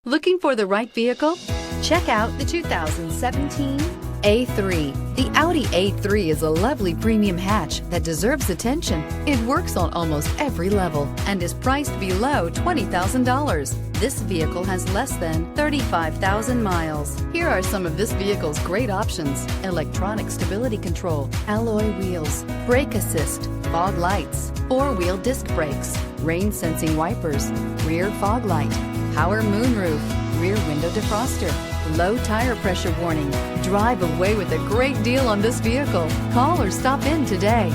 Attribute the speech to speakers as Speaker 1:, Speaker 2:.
Speaker 1: Looking for the right vehicle? Check out the 2017 A3. The Audi A3 is a lovely premium hatch that deserves attention. It works on almost every level and is priced below $20,000. This vehicle has less than 35,000 miles. Here are some of this vehicle's great options: electronic stability control, alloy wheels, brake assist, fog lights, four-wheel disc brakes, rain sensing wipers, rear fog light, power moonroof, rear window defroster, low tire pressure warning. Drive away with a great deal on this vehicle. Call or stop in today.